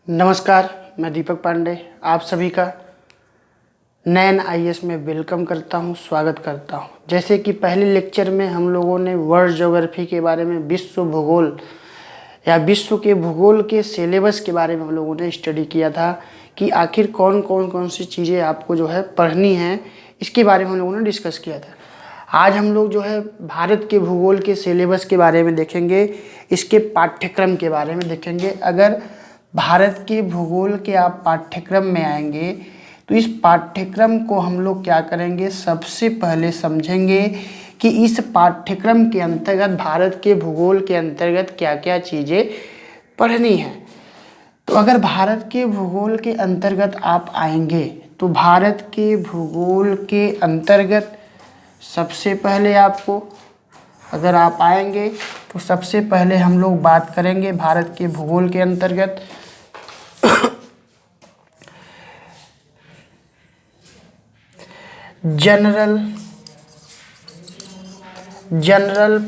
नमस्कार, मैं दीपक पांडे आप सभी का नैन आईएएस में वेलकम करता हूं, स्वागत करता हूं। जैसे कि पहले लेक्चर में हम लोगों ने वर्ल्ड ज्योग्राफी के बारे में, विश्व भूगोल या विश्व के भूगोल के सिलेबस के बारे में हम लोगों ने स्टडी किया था कि आखिर कौन सी चीज़ें आपको जो है पढ़नी है, इसके बारे में हम लोगों ने डिस्कस किया था। आज हम लोग जो है भारत के भूगोल के सिलेबस के बारे में देखेंगे, इसके पाठ्यक्रम के बारे में देखेंगे। अगर भारत के भूगोल के आप पाठ्यक्रम में आएंगे तो इस पाठ्यक्रम को हम लोग क्या करेंगे, सबसे पहले समझेंगे कि इस पाठ्यक्रम के अंतर्गत भारत के भूगोल के अंतर्गत क्या क्या चीज़ें पढ़नी है। तो अगर भारत के भूगोल के अंतर्गत आप आएंगे तो भारत के भूगोल के अंतर्गत सबसे पहले आपको, अगर आप आएंगे तो सबसे पहले हम लोग बात करेंगे भारत के भूगोल के अंतर्गत general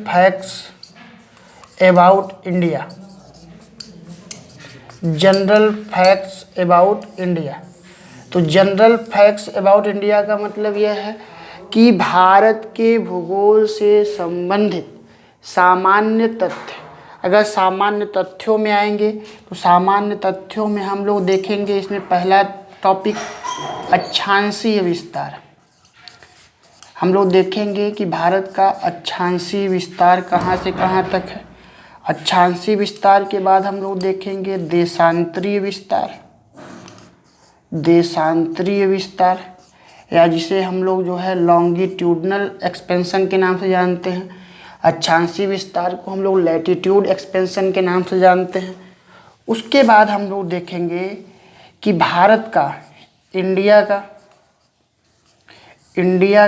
facts about India. General facts about India. तो जनरल फैक्ट्स अबाउट इंडिया का मतलब यह है कि भारत के भूगोल से संबंधित सामान्य तथ्य। अगर सामान्य तथ्यों में आएंगे तो सामान्य तथ्यों में हम लोग देखेंगे, इसमें पहला टॉपिक अक्षांशीय विस्तार। हम लोग देखेंगे कि भारत का अक्षांशीय विस्तार कहाँ से कहाँ तक है। अक्षांशीय विस्तार के बाद हम लोग देखेंगे देशांतरीय विस्तार। देशांतरीय विस्तार या जिसे हम लोग जो है लॉन्गिट्यूडनल एक्सपेंशन के नाम से जानते हैं। अक्षांशीय विस्तार को हम लोग लैटिट्यूड एक्सपेंशन के नाम से जानते हैं। उसके बाद हम लोग देखेंगे कि भारत का, इंडिया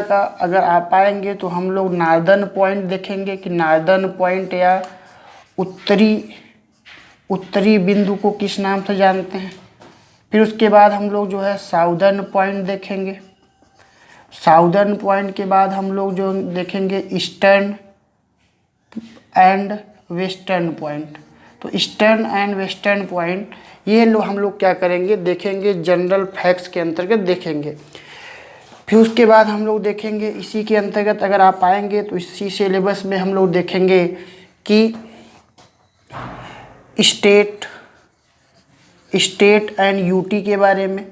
का अगर आप आएंगे तो हम लोग नार्दर्न पॉइंट देखेंगे कि नार्दर्न पॉइंट या उत्तरी बिंदु को किस नाम से जानते हैं। फिर उसके बाद हम लोग जो है साउदर्न पॉइंट देखेंगे। साउदर्न पॉइंट के बाद हम लोग जो देखेंगे ईस्टर्न एंड वेस्टर्न पॉइंट। तो ईस्टर्न एंड वेस्टर्न पॉइंट ये लोग हम लोग क्या करेंगे, देखेंगे, जनरल फैक्ट्स के अंतर्गत देखेंगे। फिर उसके बाद हम लोग देखेंगे, इसी के अंतर्गत अगर आप आएंगे तो इसी सिलेबस में हम लोग देखेंगे कि स्टेट एंड यूटी के बारे में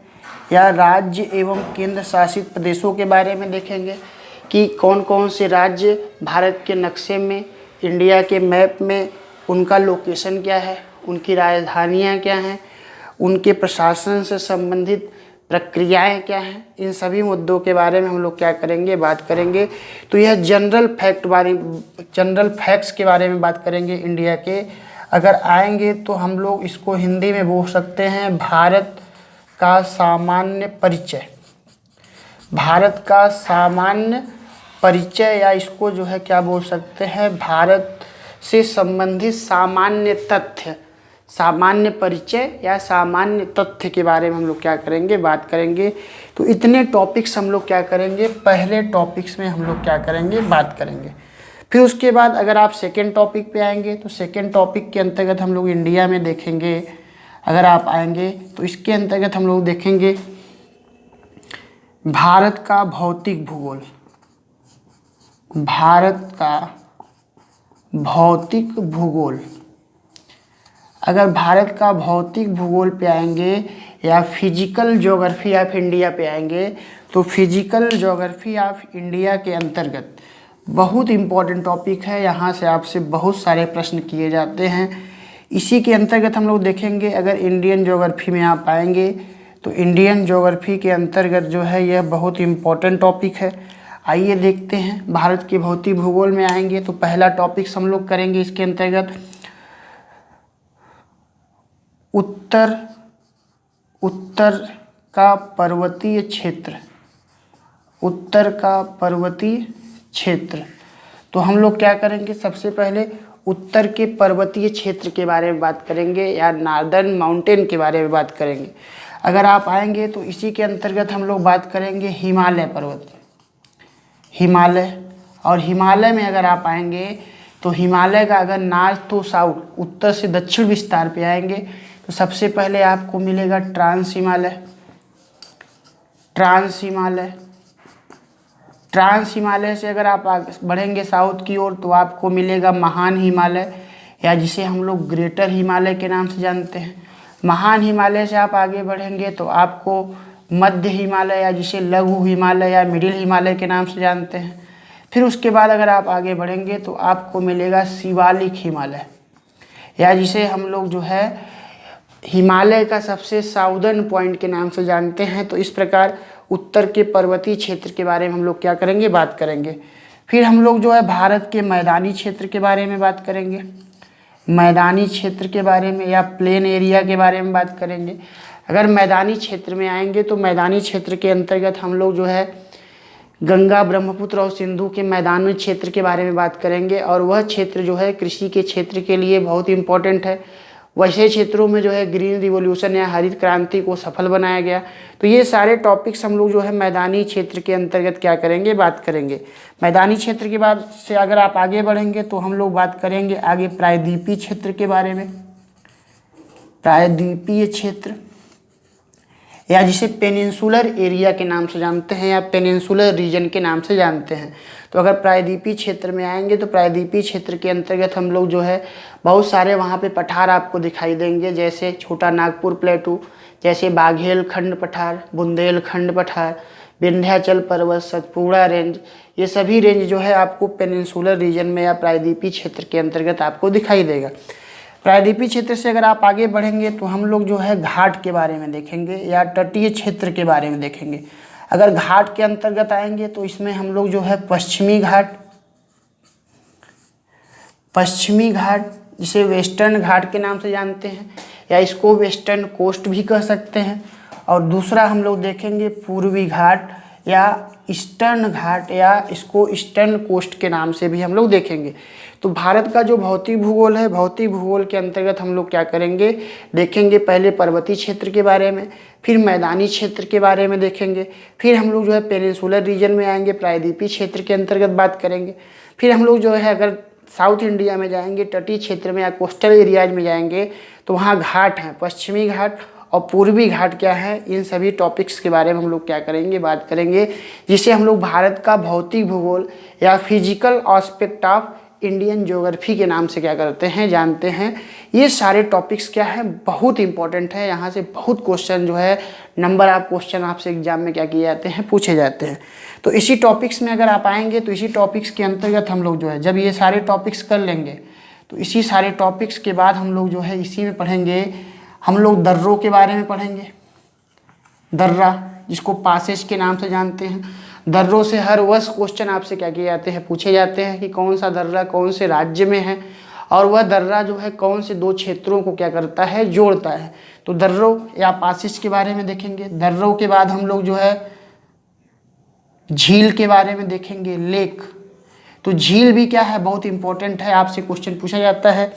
या राज्य एवं केंद्र शासित प्रदेशों के बारे में देखेंगे कि कौन कौन से राज्य भारत के नक्शे में, इंडिया के मैप में उनका लोकेशन क्या है, उनकी राजधानियाँ क्या हैं, उनके प्रशासन से संबंधित प्रक्रियाएं क्या हैं। इन सभी मुद्दों के बारे में हम लोग क्या करेंगे, बात करेंगे। तो यह जनरल फैक्ट्स के बारे में बात करेंगे इंडिया के। अगर आएंगे तो हम लोग इसको हिंदी में बोल सकते हैं भारत का सामान्य परिचय। भारत का सामान्य परिचय या इसको जो है क्या बोल सकते हैं, भारत से संबंधित सामान्य तथ्य, सामान्य परिचय या सामान्य तथ्य के बारे में हम लोग क्या करेंगे, बात करेंगे। तो इतने टॉपिक्स हम लोग क्या करेंगे, पहले टॉपिक्स में हम लोग क्या करेंगे, बात करेंगे। फिर उसके बाद अगर आप सेकेंड टॉपिक पे आएंगे तो सेकेंड टॉपिक के अंतर्गत हम लोग इंडिया में देखेंगे। अगर आप आएंगे तो इसके अंतर्गत हम लोग देखेंगे भारत का भौतिक भूगोल। भारत का भौतिक भूगोल। अगर भारत का भौतिक भूगोल पे आएंगे या फिजिकल ज्योग्राफी ऑफ इंडिया पे आएंगे तो फिजिकल ज्योग्राफी ऑफ इंडिया के अंतर्गत बहुत इम्पॉर्टेंट टॉपिक है। यहाँ से आपसे बहुत सारे प्रश्न किए जाते हैं। इसी के अंतर्गत हम लोग देखेंगे, अगर इंडियन ज्योग्राफी में आप आएंगे तो इंडियन ज्योग्राफी के अंतर्गत जो है यह बहुत इम्पॉर्टेंट टॉपिक है। आइए देखते हैं, भारत के भौतिक भूगोल में आएंगे तो पहला टॉपिक हम लोग करेंगे इसके अंतर्गत उत्तर का पर्वतीय क्षेत्र। उत्तर का पर्वतीय क्षेत्र। तो हम लोग क्या करेंगे, सबसे पहले उत्तर के पर्वतीय क्षेत्र के बारे में बात करेंगे या नार्दर्न माउंटेन के बारे में बात करेंगे। अगर आप आएंगे तो इसी के अंतर्गत हम लोग बात करेंगे हिमालय पर्वत। हिमालय, और हिमालय में अगर आप आएंगे तो हिमालय का अगर नॉर्थ टू साउथ, उत्तर से दक्षिण विस्तार पे आएंगे तो सबसे पहले आपको मिलेगा trans Himalaya. Trans Himalaya, trans Himalaya से अगर आप आगे बढ़ेंगे साउथ की ओर तो आपको मिलेगा महान हिमालय, या जिसे हम लोग ग्रेटर हिमालय के नाम से जानते हैं। महान हिमालय से आप आगे बढ़ेंगे तो आपको मध्य हिमालय, या जिसे लघु हिमालय या मिडिल हिमालय के नाम से जानते हैं। फिर उसके बाद अगर आप आगे बढ़ेंगे तो आपको मिलेगा शिवालिक हिमालय, या जिसे हम लोग जो है हिमालय का सबसे साउदर्न पॉइंट के नाम से जानते हैं। तो इस प्रकार उत्तर के पर्वतीय क्षेत्र के बारे में हम लोग क्या करेंगे, बात करेंगे। फिर हम लोग जो है भारत के मैदानी क्षेत्र के बारे में बात करेंगे, मैदानी क्षेत्र के बारे में या प्लेन एरिया के बारे में बात करेंगे। अगर मैदानी क्षेत्र में आएंगे तो मैदानी क्षेत्र के अंतर्गत हम लोग जो है गंगा, ब्रह्मपुत्र और सिंधु के मैदानी क्षेत्र के बारे में बात करेंगे, और वह क्षेत्र जो है कृषि के क्षेत्र के लिए बहुत इंपॉर्टेंट है। वैसे क्षेत्रों में जो है ग्रीन रिवॉल्यूशन या हरित क्रांति को सफल बनाया गया। तो ये सारे टॉपिक्स हम लोग जो है मैदानी क्षेत्र के अंतर्गत क्या करेंगे, बात करेंगे। मैदानी क्षेत्र के बाद से अगर आप आगे बढ़ेंगे तो हम लोग बात करेंगे आगे प्रायद्वीपीय क्षेत्र के बारे में। प्रायद्वीपीय क्षेत्र, या जिसे पेनिनसुलर एरिया के नाम से जानते हैं या पेनिनसुलर रीजन के नाम से जानते हैं। तो अगर प्रायद्वीपीय क्षेत्र में आएंगे तो प्रायद्वीपीय क्षेत्र के अंतर्गत हम लोग जो है बहुत सारे वहाँ पे पठार आपको दिखाई देंगे, जैसे छोटा नागपुर प्लेटू, जैसे बाघेलखंड पठार, बुंदेलखंड पठार, विंध्याचल पर्वत, सतपुड़ा रेंज। ये सभी रेंज जो है आपको पेनिनसुलर रीजन में या प्रायद्वीपीय क्षेत्र के अंतर्गत आपको दिखाई देगा। प्रायद्वीपीय क्षेत्र से अगर आप आगे बढ़ेंगे तो हम लोग जो है घाट के बारे में देखेंगे या तटीय क्षेत्र के बारे में देखेंगे। अगर घाट के अंतर्गत आएंगे तो इसमें हम लोग जो है पश्चिमी घाट जिसे वेस्टर्न घाट के नाम से जानते हैं, या इसको वेस्टर्न कोस्ट भी कह सकते हैं। और दूसरा हम लोग देखेंगे पूर्वी घाट या ईस्टर्न घाट, या इसको ईस्टर्न कोस्ट के नाम से भी हम लोग देखेंगे। तो भारत का जो भौतिक भूगोल है, भौतिक भूगोल के अंतर्गत हम लोग क्या करेंगे, देखेंगे पहले पर्वतीय क्षेत्र के बारे में, फिर मैदानी क्षेत्र के बारे में देखेंगे, फिर हम लोग जो है पेनिनसुलर रीजन में आएंगे, प्रायद्वीपीय क्षेत्र के अंतर्गत बात करेंगे। फिर हम लोग जो है अगर साउथ इंडिया में जाएंगे, तटीय क्षेत्र में या कोस्टल एरियाज में जाएंगे तो वहाँ घाट हैं, पश्चिमी घाट और पूर्वी घाट क्या है, इन सभी टॉपिक्स के बारे में हम लोग क्या करेंगे, बात करेंगे, जिसे हम लोग भारत का भौतिक भूगोल या physical aspect of Indian geography के नाम से क्या करते हैं, जानते हैं। ये सारे टॉपिक्स क्या है, बहुत इंपॉर्टेंट है। यहाँ से बहुत क्वेश्चन जो है नंबर ऑफ क्वेश्चन आपसे एग्जाम में क्या किए जाते हैं, पूछे जाते हैं। तो इसी टॉपिक्स में अगर आप आएंगे तो इसी टॉपिक्स के अंतर्गत हम लोग जो है जब ये सारे टॉपिक्स कर लेंगे तो इसी सारे टॉपिक्स के बाद हम लोग जो है इसी में पढ़ेंगे, हम लोग दर्रों के बारे में पढ़ेंगे। दर्रा जिसको पासेज के नाम से जानते हैं, दर्रों से हर वर्ष क्वेश्चन आपसे क्या किए जाते हैं, पूछे जाते हैं कि कौन सा दर्रा कौन से राज्य में है, और वह दर्रा जो है कौन से दो क्षेत्रों को क्या करता है, जोड़ता है। तो दर्रों या पासेज के बारे में देखेंगे। दर्रों के बाद हम लोग जो है झील के बारे में देखेंगे, लेक। तो झील भी क्या है, बहुत इंपॉर्टेंट है, आपसे क्वेश्चन पूछा जाता है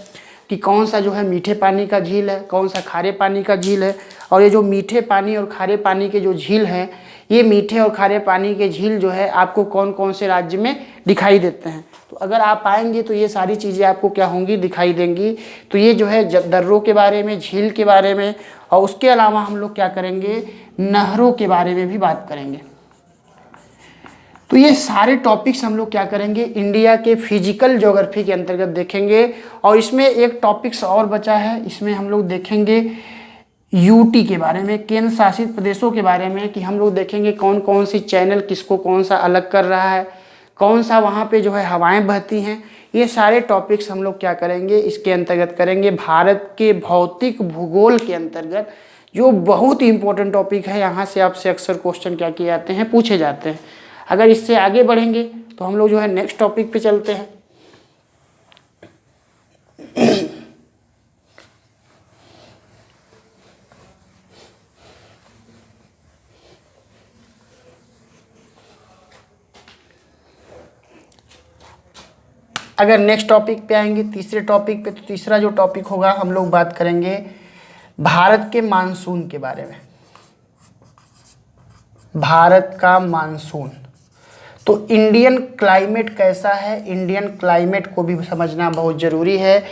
कि कौन सा जो है मीठे पानी का झील है, कौन सा खारे पानी का झील है। और ये जो मीठे पानी और खारे पानी के जो झील हैं, ये मीठे और खारे पानी के झील जो है आपको कौन कौन से राज्य में दिखाई देते हैं। तो अगर आप आएंगे तो ये सारी चीज़ें आपको क्या होंगी, दिखाई देंगी। तो ये जो है दर्रों के बारे में, झील के बारे में, और उसके अलावा हम लोग क्या करेंगे, नहरों के बारे में भी बात करेंगे। तो ये सारे टॉपिक्स हम लोग क्या करेंगे, इंडिया के फिजिकल ज्योग्राफी के अंतर्गत देखेंगे। और इसमें एक टॉपिक्स और बचा है, इसमें हम लोग देखेंगे यूटी के बारे में, केंद्र शासित प्रदेशों के बारे में, कि हम लोग देखेंगे कौन कौन सी चैनल किसको कौन सा अलग कर रहा है, कौन सा वहाँ पे जो है हवाएं बहती हैं। ये सारे टॉपिक्स हम लोग क्या करेंगे, इसके अंतर्गत करेंगे। भारत के भौतिक भूगोल के अंतर्गत जो बहुत इंपॉर्टेंट टॉपिक है, यहाँ से आपसे अक्सर क्वेश्चन क्या किए जाते हैं, पूछे जाते हैं। अगर इससे आगे बढ़ेंगे तो हम लोग जो है नेक्स्ट टॉपिक पे चलते हैं। अगर नेक्स्ट टॉपिक पे आएंगे, तीसरे टॉपिक पे, तो तीसरा जो टॉपिक होगा हम लोग बात करेंगे भारत के मानसून के बारे में। भारत का मानसून, तो इंडियन क्लाइमेट कैसा है, इंडियन क्लाइमेट को भी समझना बहुत ज़रूरी है,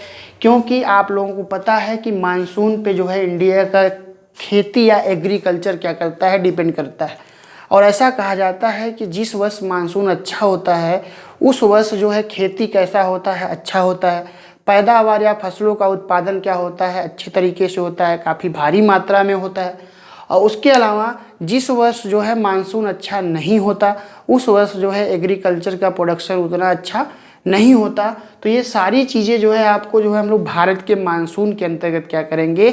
क्योंकि आप लोगों को पता है कि मानसून पे जो है इंडिया का खेती या एग्रीकल्चर क्या करता है, डिपेंड करता है। और ऐसा कहा जाता है कि जिस वर्ष मानसून अच्छा होता है उस वर्ष जो है खेती कैसा होता है, अच्छा होता है, पैदावार या फसलों का उत्पादन क्या होता है, अच्छे तरीके से होता है, काफ़ी भारी मात्रा में होता है। और उसके अलावा जिस वर्ष जो है मानसून अच्छा नहीं होता उस वर्ष जो है एग्रीकल्चर का प्रोडक्शन उतना अच्छा नहीं होता। तो ये सारी चीज़ें जो है आपको जो है हम लोग भारत के मानसून के अंतर्गत क्या करेंगे,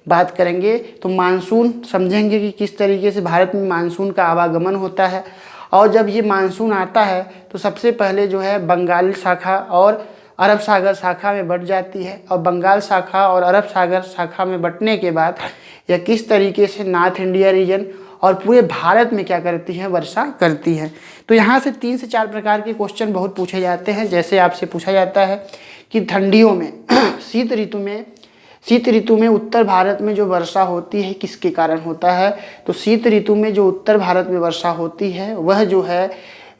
बात करेंगे। तो मानसून समझेंगे कि किस तरीके से भारत में मानसून का आवागमन होता है। और जब ये मानसून आता है तो सबसे पहले जो है बंगाल शाखा और अरब सागर शाखा में बट जाती है, और बंगाल शाखा और अरब सागर शाखा में बटने के बाद यह किस तरीके से नॉर्थ इंडिया रीजन और पूरे भारत में क्या करती है, वर्षा करती है। तो यहाँ से 3 से 4 प्रकार के क्वेश्चन बहुत पूछे जाते हैं। जैसे आपसे पूछा जाता है कि ठंडियों में शीत ऋतु में उत्तर भारत में जो वर्षा होती है किसके कारण होता है। तो शीत ऋतु में जो उत्तर भारत में वर्षा होती है वह जो है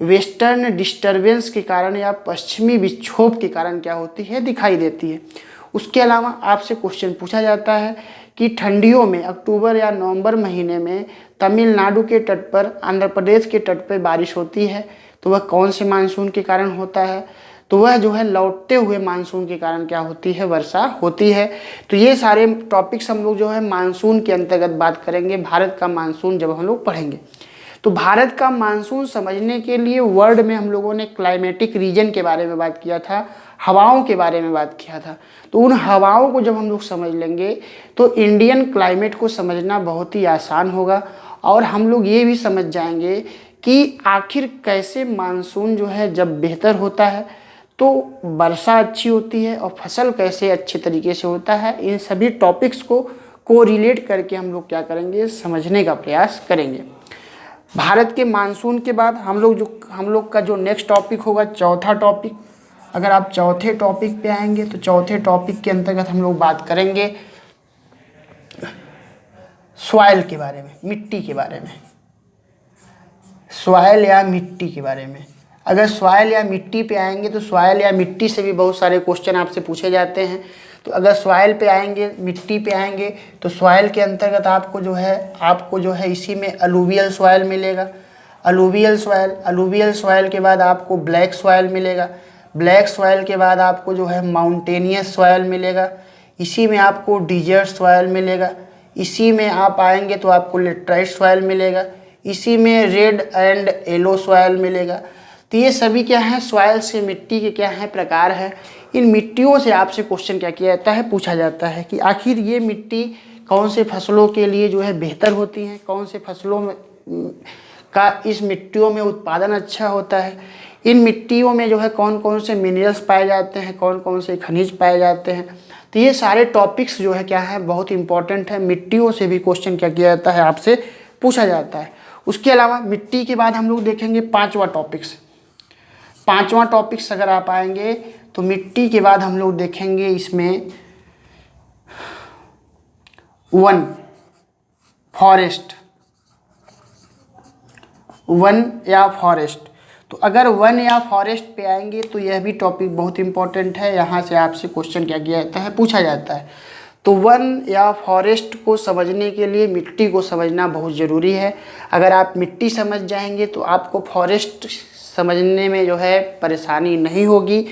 वेस्टर्न डिस्टर्बेंस के कारण या पश्चिमी विक्षोभ के कारण क्या होती है, दिखाई देती है। उसके अलावा आपसे क्वेश्चन पूछा जाता है कि ठंडियों में अक्टूबर या नवंबर महीने में तमिलनाडु के तट पर, आंध्र प्रदेश के तट पर बारिश होती है, तो वह कौन से मानसून के कारण होता है। तो वह जो है लौटते हुए मानसून के कारण क्या होती है, वर्षा होती है। तो ये सारे टॉपिक्स हम लोग जो है मानसून के अंतर्गत बात करेंगे, भारत का मानसून जब हम लोग पढ़ेंगे। तो भारत का मानसून समझने के लिए वर्ल्ड में हम लोगों ने क्लाइमेटिक रीजन के बारे में बात किया था, हवाओं के बारे में बात किया था। तो उन हवाओं को जब हम लोग समझ लेंगे तो इंडियन क्लाइमेट को समझना बहुत ही आसान होगा। और हम लोग ये भी समझ जाएंगे कि आखिर कैसे मानसून जो है जब बेहतर होता है तो वर्षा अच्छी होती है और फसल कैसे अच्छे तरीके से होता है। इन सभी टॉपिक्स को कोरिलेट करके हम लोग क्या करेंगे, समझने का प्रयास करेंगे। भारत के मानसून के बाद हम लोग का जो नेक्स्ट टॉपिक होगा, चौथा टॉपिक। अगर आप चौथे टॉपिक पे आएंगे तो चौथे टॉपिक के अंतर्गत हम लोग बात करेंगे सॉइल के बारे में, मिट्टी के बारे में, सॉइल या मिट्टी के बारे में। अगर सॉइल या मिट्टी पे आएंगे तो सॉइल या मिट्टी से भी बहुत सारे क्वेश्चन आपसे पूछे जाते हैं। तो अगर सॉइल पे आएंगे, मिट्टी पे आएंगे तो सॉइल के अंतर्गत आपको जो है इसी में अलूवियल सॉइल मिलेगा। अलूवियल सॉइल के बाद आपको ब्लैक सॉइल मिलेगा। ब्लैक सॉइल के बाद आपको जो है माउंटेनियस सॉइल मिलेगा। इसी में आपको डिजर्ट सॉइल मिलेगा। इसी में आप आएंगे तो आपको लेटराइट सॉइल मिलेगा। इसी में रेड एंड येलो सॉइल मिलेगा। तो ये सभी क्या है, सॉइल से मिट्टी के क्या है, प्रकार है। इन मिट्टियों से आपसे क्वेश्चन क्या किया जाता है, पूछा जाता है कि आखिर ये मिट्टी कौन से फसलों के लिए जो है बेहतर होती हैं, कौन से फसलों में का इस मिट्टियों में उत्पादन अच्छा होता है। इन मिट्टियों में जो है कौन कौन से मिनरल्स पाए जाते हैं, कौन कौन से खनिज पाए जाते हैं। तो ये सारे टॉपिक्स जो है क्या है, बहुत इंपॉर्टेंट है। मिट्टियों से भी क्वेश्चन क्या किया जाता है, आपसे पूछा जाता है। उसके अलावा मिट्टी के बाद हम लोग देखेंगे पांचवा टॉपिक्स अगर आप आएंगे तो मिट्टी के बाद हम लोग देखेंगे इसमें वन या फॉरेस्ट। तो अगर वन या फॉरेस्ट पे आएंगे तो यह भी टॉपिक बहुत इंपॉर्टेंट है। यहाँ से आपसे क्वेश्चन क्या किया जाता है, पूछा जाता है। तो वन या फॉरेस्ट को समझने के लिए मिट्टी को समझना बहुत ज़रूरी है। अगर आप मिट्टी समझ जाएंगे तो आपको फॉरेस्ट समझने में जो है परेशानी नहीं होगी।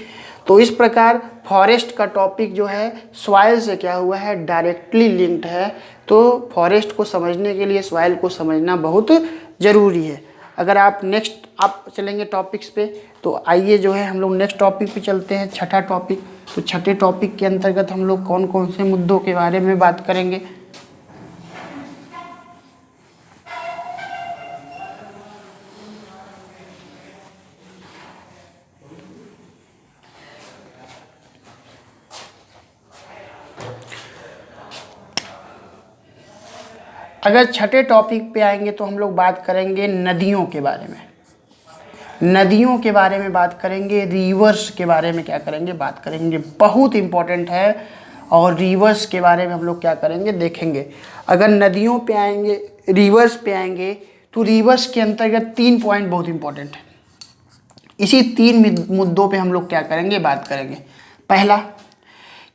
तो इस प्रकार फॉरेस्ट का टॉपिक जो है सॉइल से क्या हुआ है, डायरेक्टली लिंक्ड है। तो फॉरेस्ट को समझने के लिए सॉइल को समझना बहुत ज़रूरी है। अगर आप नेक्स्ट चलेंगे टॉपिक्स पे तो आइए जो है हम लोग नेक्स्ट टॉपिक पे चलते हैं, छठा टॉपिक। तो छठे टॉपिक के अंतर्गत हम लोग कौन कौन से मुद्दों के बारे में बात करेंगे। अगर छठे टॉपिक पे आएंगे तो हम लोग बात करेंगे नदियों के बारे में। नदियों के बारे में बात करेंगे, रिवर्स के बारे में क्या करेंगे, बात करेंगे। बहुत इंपॉर्टेंट है। और रिवर्स के बारे में हम लोग क्या करेंगे, देखेंगे। अगर नदियों पे आएंगे, रिवर्स पे आएंगे तो रिवर्स के अंतर्गत 3 पॉइंट बहुत इंपॉर्टेंट है। इसी 3 मुद्दों पे हम लोग क्या करेंगे, बात करेंगे। पहला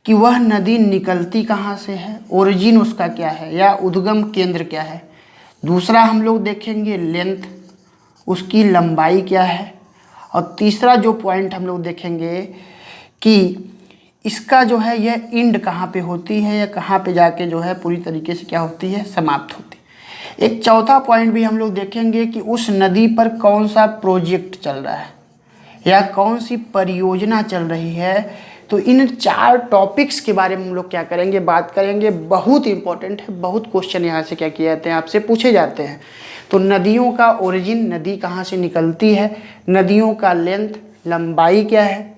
कि वह नदी निकलती कहाँ से है, ओरिजिन उसका क्या है या उद्गम केंद्र क्या है। दूसरा हम लोग देखेंगे लेंथ, उसकी लंबाई क्या है। और तीसरा जो पॉइंट हम लोग देखेंगे कि इसका जो है यह इंड कहाँ पे होती है या कहाँ पे जाके जो है पूरी तरीके से क्या होती है, समाप्त होती है। एक चौथा पॉइंट भी हम लोग देखेंगे कि उस नदी पर कौन सा प्रोजेक्ट चल रहा है या कौन सी परियोजना चल रही है। तो इन 4 टॉपिक्स के बारे में हम लोग क्या करेंगे, बात करेंगे। बहुत इंपॉर्टेंट है, बहुत क्वेश्चन यहाँ से क्या किए जाते हैं, आपसे पूछे जाते हैं। तो नदियों का ओरिजिन, नदी कहाँ से निकलती है, नदियों का लेंथ, लंबाई क्या है,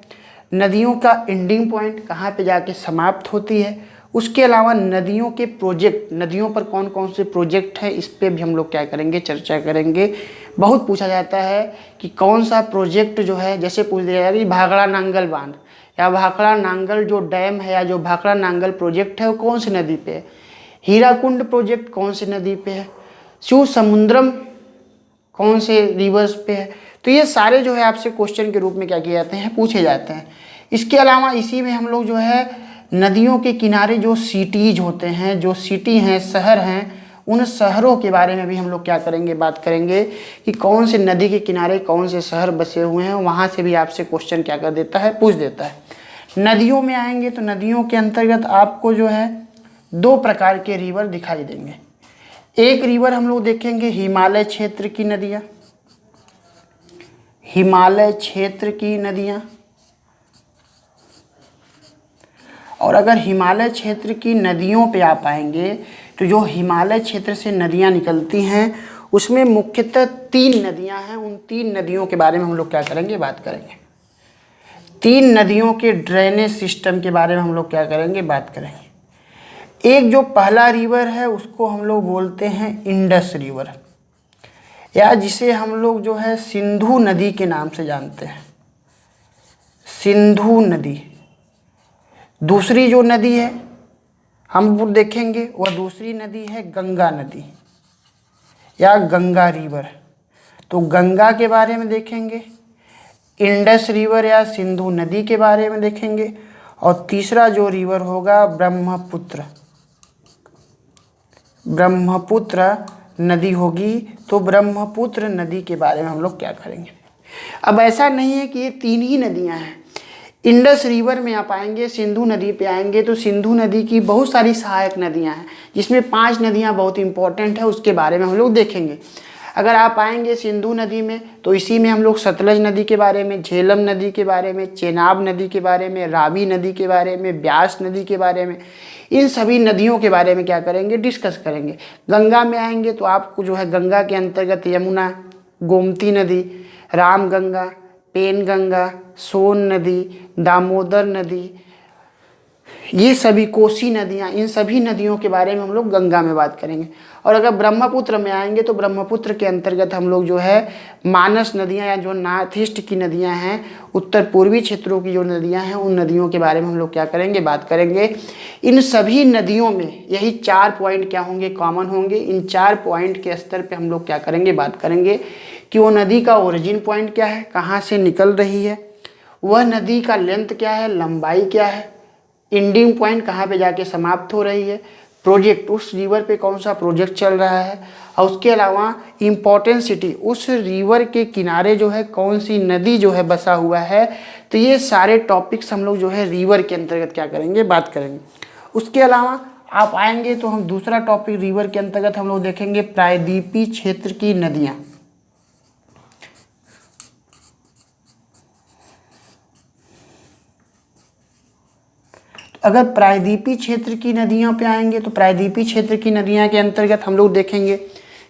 नदियों का एंडिंग पॉइंट कहाँ पे जाके समाप्त होती है। उसके अलावा नदियों के प्रोजेक्ट, नदियों पर कौन कौन से प्रोजेक्ट हैं, इस पे भी हम लोग क्या करेंगे, चर्चा करेंगे। बहुत पूछा जाता है कि कौन सा प्रोजेक्ट जो है, जैसे पूछ दिया जाएगा कि भाखड़ा नांगल बांध या भाखड़ा नांगल जो डैम है या जो भाखड़ा नांगल प्रोजेक्ट है वो कौन सी नदी पे है, हीराकुंड प्रोजेक्ट कौन सी नदी पे है, शिव समुद्रम कौन से रिवर्स पे है। तो ये सारे जो है आपसे क्वेश्चन के रूप में क्या किए जाते हैं, पूछे जाते हैं। इसके अलावा इसी में हम लोग जो है नदियों के किनारे जो सिटीज होते हैं, जो सिटी हैं, शहर हैं, उन शहरों के बारे में भी हम लोग क्या करेंगे, बात करेंगे कि कौन से नदी के किनारे कौन से शहर बसे हुए हैं। वहाँ से भी आपसे क्वेश्चन क्या कर देता है, पूछ देता है। नदियों में आएंगे तो नदियों के अंतर्गत आपको जो है 2 प्रकार के रिवर दिखाई देंगे। एक रिवर हम लोग देखेंगे हिमालय क्षेत्र की नदियाँ, हिमालय क्षेत्र की नदियाँ। और अगर हिमालय क्षेत्र की नदियों पे आप आएंगे तो जो हिमालय क्षेत्र से नदियाँ निकलती हैं उसमें मुख्यतः 3 नदियाँ हैं। उन 3 नदियों के बारे में हम लोग क्या करेंगे, बात करेंगे। 3 नदियों के ड्रेनेज सिस्टम के बारे में हम लोग क्या करेंगे, बात करेंगे। एक जो पहला रिवर है उसको हम लोग बोलते हैं इंडस रिवर, या जिसे हम लोग जो है सिंधु नदी के नाम से जानते हैं, सिंधु नदी। दूसरी जो नदी है हम देखेंगे वह दूसरी नदी है गंगा नदी या गंगा रिवर। तो गंगा के बारे में देखेंगे, इंडस रिवर या सिंधु नदी के बारे में देखेंगे, और तीसरा जो रिवर होगा ब्रह्मपुत्र, ब्रह्मपुत्र नदी होगी। तो ब्रह्मपुत्र नदी के बारे में हम लोग क्या करेंगे। अब ऐसा नहीं है कि ये 3 ही नदियां हैं। इंडस रिवर में आप आएंगे, सिंधु नदी पे आएंगे तो सिंधु नदी की बहुत सारी सहायक नदियां हैं, जिसमें 5 नदियां बहुत इंपॉर्टेंट है, उसके बारे में हम लोग देखेंगे। अगर आप आएंगे सिंधु नदी में तो इसी में हम लोग सतलज नदी के बारे में, झेलम नदी के बारे में, चेनाब नदी के बारे में, रावी नदी के बारे में, ब्यास नदी के बारे में, इन सभी नदियों के बारे में क्या करेंगे, डिस्कस करेंगे। गंगा में आएंगे तो आपको जो है गंगा के अंतर्गत यमुना, गोमती नदी, रामगंगा, पेनगंगा, सोन नदी, दामोदर नदी, ये सभी कोसी नदियाँ, इन सभी नदियों के बारे में हम लोग गंगा में बात करेंगे। और अगर ब्रह्मपुत्र में आएंगे तो ब्रह्मपुत्र के अंतर्गत हम लोग जो है मानस नदियाँ या जो नॉर्थ ईस्ट की नदियाँ हैं, उत्तर पूर्वी क्षेत्रों की जो नदियाँ हैं, उन नदियों के बारे में हम लोग क्या करेंगे, बात करेंगे। इन सभी नदियों में यही 4 पॉइंट क्या होंगे, कॉमन होंगे। इन 4 पॉइंट के स्तर पर हम लोग क्या करेंगे, बात करेंगे कि वो नदी का ओरिजिन पॉइंट क्या है, कहाँ से निकल रही है, वह नदी का लेंथ क्या है, लंबाई क्या है, एंडिंग पॉइंट कहाँ पे जाके समाप्त हो रही है, प्रोजेक्ट उस रिवर पे कौन सा प्रोजेक्ट चल रहा है, और उसके अलावा इम्पोर्टेंट सिटी, उस रिवर के किनारे जो है कौन सी नदी जो है बसा हुआ है। तो ये सारे टॉपिक्स हम लोग जो है रिवर के अंतर्गत क्या करेंगे, बात करेंगे। उसके अलावा आप आएंगे तो हम दूसरा टॉपिक रिवर के अंतर्गत हम लोग देखेंगे प्रायद्वीपीय क्षेत्र की नदियाँ। अगर प्रायद्वीपीय क्षेत्र की नदियों पे आएंगे तो प्रायद्वीपीय क्षेत्र की नदियाँ के अंतर्गत हम लोग देखेंगे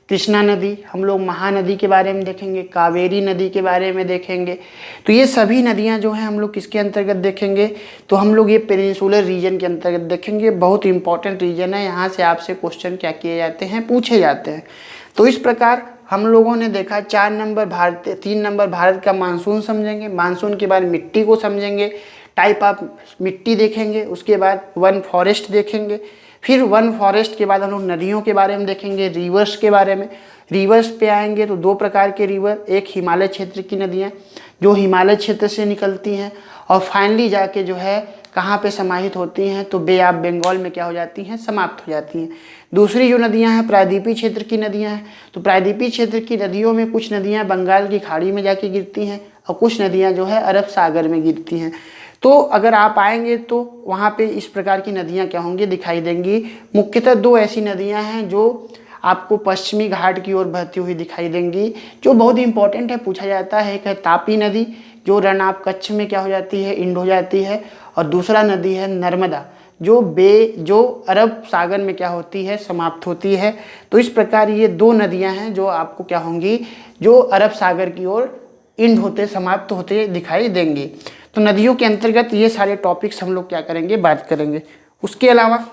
कृष्णा नदी, हम लोग महानदी के बारे में देखेंगे, कावेरी नदी के बारे में देखेंगे। तो ये सभी नदियाँ जो हैं हम लोग किसके अंतर्गत देखेंगे, तो हम लोग ये पेनिनसुलर रीजन के अंतर्गत देखेंगे। बहुत इंपॉर्टेंट रीजन है, यहाँ से आपसे क्वेश्चन क्या किए जाते हैं, पूछे जाते हैं। तो इस प्रकार हम लोगों ने देखा 4 नंबर भारत, 3 नंबर भारत का मानसून समझेंगे, मानसून के बाद मिट्टी को समझेंगे, टाइप ऑफ मिट्टी देखेंगे, उसके बाद वन फॉरेस्ट देखेंगे, फिर वन फॉरेस्ट के बाद हम लोग नदियों के बारे में देखेंगे, रिवर्स के बारे में। रिवर्स पे आएंगे तो 2 प्रकार के रिवर, एक हिमालय क्षेत्र की नदियाँ जो हिमालय क्षेत्र से निकलती हैं और फाइनली जाके जो है कहाँ पे समाहित होती हैं, तो बे ऑफ बंगाल में क्या हो जाती हैं, समाप्त हो जाती हैं। दूसरी जो नदियाँ हैं प्रायद्वीपीय क्षेत्र की नदियाँ हैं, तो प्रायद्वीपीय क्षेत्र की नदियों में कुछ नदियाँ बंगाल की खाड़ी में जाके गिरती हैं और कुछ नदियाँ जो है अरब सागर में गिरती हैं। तो अगर आप आएंगे तो वहाँ पे इस प्रकार की नदियाँ क्या होंगी, दिखाई देंगी। मुख्यतः दो ऐसी नदियाँ हैं जो आपको पश्चिमी घाट की ओर बहती हुई दिखाई देंगी, जो बहुत इंपॉर्टेंट है, पूछा जाता है। एक है तापी नदी जो रण ऑफ कच्छ में क्या हो जाती है, इंड हो जाती है, और दूसरा नदी है नर्मदा जो अरब सागर में क्या होती है, समाप्त होती है। तो इस प्रकार ये दो नदियां हैं जो आपको क्या होंगी, जो अरब सागर की ओर इंड होते समाप्त होते दिखाई देंगे। तो नदियों के अंतर्गत ये सारे टॉपिक्स हम लोग क्या करेंगे, बात करेंगे। उसके अलावा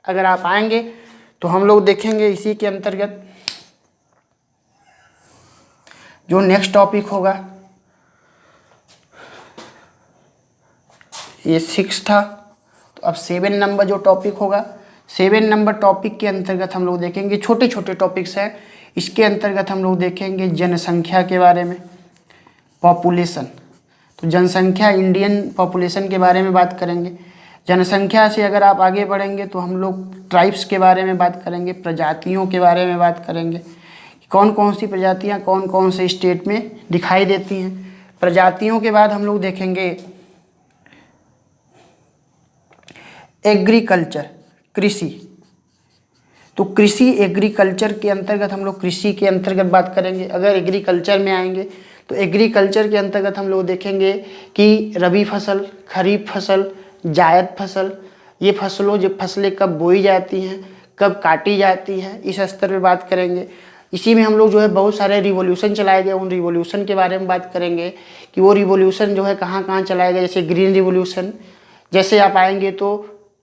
अगर आप आएंगे तो हम लोग देखेंगे इसी के अंतर्गत जो नेक्स्ट टॉपिक होगा, ये 6 था। तो अब 7 नंबर जो टॉपिक होगा, 7 नंबर टॉपिक के अंतर्गत हम लोग देखेंगे, छोटे छोटे टॉपिक्स हैं। इसके अंतर्गत हम लोग देखेंगे जनसंख्या के बारे में, पॉपुलेशन। तो जनसंख्या, इंडियन पॉपुलेशन के बारे में बात करेंगे। जनसंख्या से अगर आप आगे बढ़ेंगे तो हम लोग ट्राइब्स के बारे में बात करेंगे, प्रजातियों के बारे में बात करेंगे, कौन कौन सी प्रजातियाँ कौन कौन से स्टेट में दिखाई देती हैं। प्रजातियों के बाद हम लोग देखेंगे एग्रीकल्चर, कृषि। तो कृषि एग्रीकल्चर के अंतर्गत हम लोग कृषि के अंतर्गत बात करेंगे। अगर एग्रीकल्चर में आएंगे तो एग्रीकल्चर के अंतर्गत हम लोग देखेंगे कि रबी फसल, खरीफ फसल, जायद फसल, ये फसलें कब बोई जाती हैं, कब काटी जाती हैं, इस स्तर पे बात करेंगे। इसी में हम लोग जो है बहुत सारे रिवॉल्यूशन चलाए गए, उन रिवॉल्यूशन के बारे में बात करेंगे कि वो रिवॉल्यूशन जो है कहाँ कहाँ चलाए गए। जैसे ग्रीन रिवॉल्यूशन, जैसे आप आएंगे तो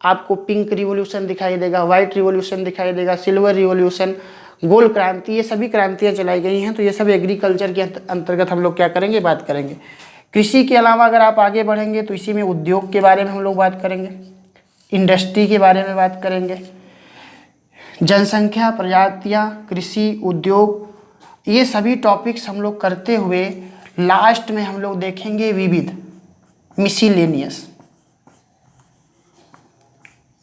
आपको पिंक रिवॉल्यूशन दिखाई देगा, वाइट रिवॉल्यूशन दिखाई देगा, सिल्वर रिवॉल्यूशन, गोल्ड क्रांति, ये सभी क्रांतियाँ चलाई गई हैं। तो ये सब एग्रीकल्चर के अंतर्गत हम लोग क्या करेंगे, बात करेंगे। कृषि के अलावा अगर आप आगे बढ़ेंगे तो इसी में उद्योग के बारे में हम लोग बात करेंगे, इंडस्ट्री के बारे में बात करेंगे। जनसंख्या, प्रजातियाँ, कृषि, उद्योग, ये सभी टॉपिक्स हम लोग करते हुए लास्ट में हम लोग देखेंगे विविध, मिसिलेनियस,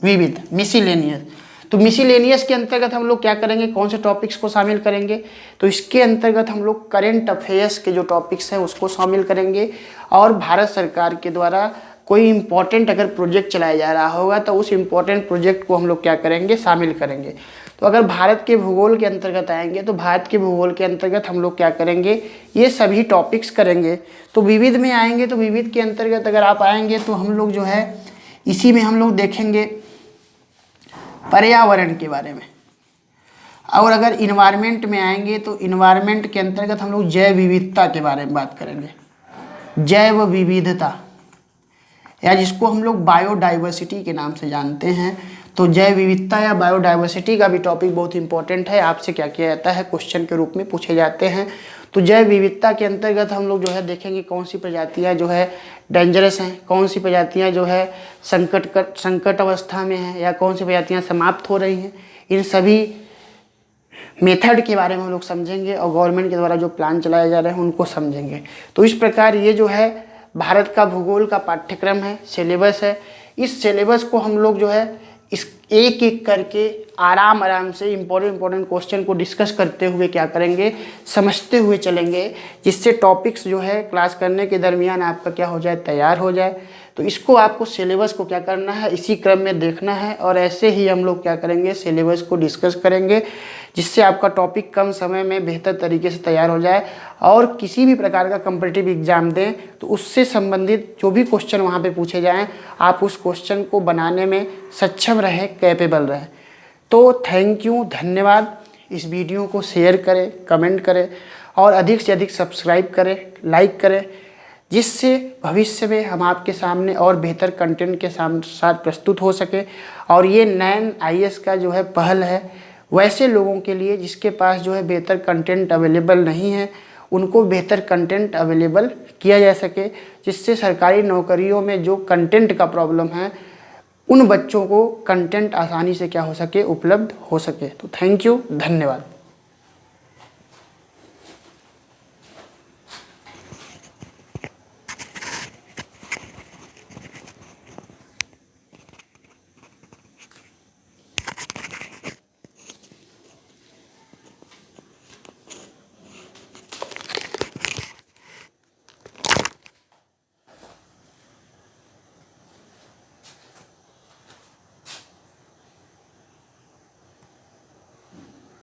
विविध, मिसिलेनियस। तो मिसिलेनियस के अंतर्गत हम लोग क्या करेंगे, कौन से टॉपिक्स को शामिल करेंगे, तो इसके अंतर्गत हम लोग करेंट अफेयर्स के जो टॉपिक्स हैं उसको शामिल करेंगे। और भारत सरकार के द्वारा कोई इम्पोर्टेंट अगर प्रोजेक्ट चलाया जा रहा होगा तो उस इम्पोर्टेंट प्रोजेक्ट को हम लोग क्या करेंगे, शामिल करेंगे। तो अगर भारत के भूगोल के अंतर्गत आएंगे तो भारत के भूगोल के अंतर्गत हम लोग क्या करेंगे, ये सभी टॉपिक्स करेंगे। तो विविध में आएंगे तो विविध के अंतर्गत अगर आप आएंगे तो हम लोग जो है इसी में हम लोग देखेंगे पर्यावरण के बारे में। और अगर इन्वायरमेंट में आएंगे तो इन्वायरमेंट के अंतर्गत हम लोग जैव विविधता के बारे में बात करेंगे, जैव विविधता, या जिसको हम लोग बायोडाइवर्सिटी के नाम से जानते हैं। तो जैव विविधता या बायोडाइवर्सिटी का भी टॉपिक बहुत इंपॉर्टेंट है, आपसे क्या किया जाता है, क्वेश्चन के रूप में पूछे जाते हैं। तो जैव विविधता के अंतर्गत हम लोग जो है देखेंगे कौन सी प्रजातियां जो है डेंजरस हैं, कौन सी प्रजातियां जो है संकट अवस्था में हैं, या कौन सी प्रजातियां समाप्त हो रही हैं। इन सभी मेथड के बारे में हम लोग समझेंगे और गवर्नमेंट के द्वारा जो प्लान चलाए जा रहे हैं उनको समझेंगे। तो इस प्रकार ये जो है भारत का भूगोल का पाठ्यक्रम है, सिलेबस है। इस सिलेबस को हम लोग जो है इस एक एक करके आराम से इम्पोर्टेंट क्वेश्चन को डिस्कस करते हुए क्या करेंगे, समझते हुए चलेंगे, जिससे टॉपिक्स जो है क्लास करने के दरमियान आपका क्या हो जाए, तैयार हो जाए। तो इसको आपको सिलेबस को क्या करना है, इसी क्रम में देखना है और ऐसे ही हम लोग क्या करेंगे, सिलेबस को डिस्कस करेंगे, जिससे आपका टॉपिक कम समय में बेहतर तरीके से तैयार हो जाए। और किसी भी प्रकार का कॉम्पिटिटिव एग्जाम दें तो उससे संबंधित जो भी क्वेश्चन वहाँ पे पूछे जाएं, आप उस क्वेश्चन को बनाने में सक्षम रहें, कैपेबल रहें। तो थैंक यू, धन्यवाद। इस वीडियो को शेयर करें, कमेंट करें और अधिक से अधिक सब्सक्राइब करें, लाइक करें, जिससे भविष्य में हम आपके सामने और बेहतर कंटेंट के साथ प्रस्तुत हो सके। और ये नैन IAS का जो है पहल है वैसे लोगों के लिए जिसके पास जो है बेहतर कंटेंट अवेलेबल नहीं है, उनको बेहतर कंटेंट अवेलेबल किया जा सके, जिससे सरकारी नौकरियों में जो कंटेंट का प्रॉब्लम है उन बच्चों को कंटेंट आसानी से क्या हो सके, उपलब्ध हो सके। तो थैंक यू, धन्यवाद।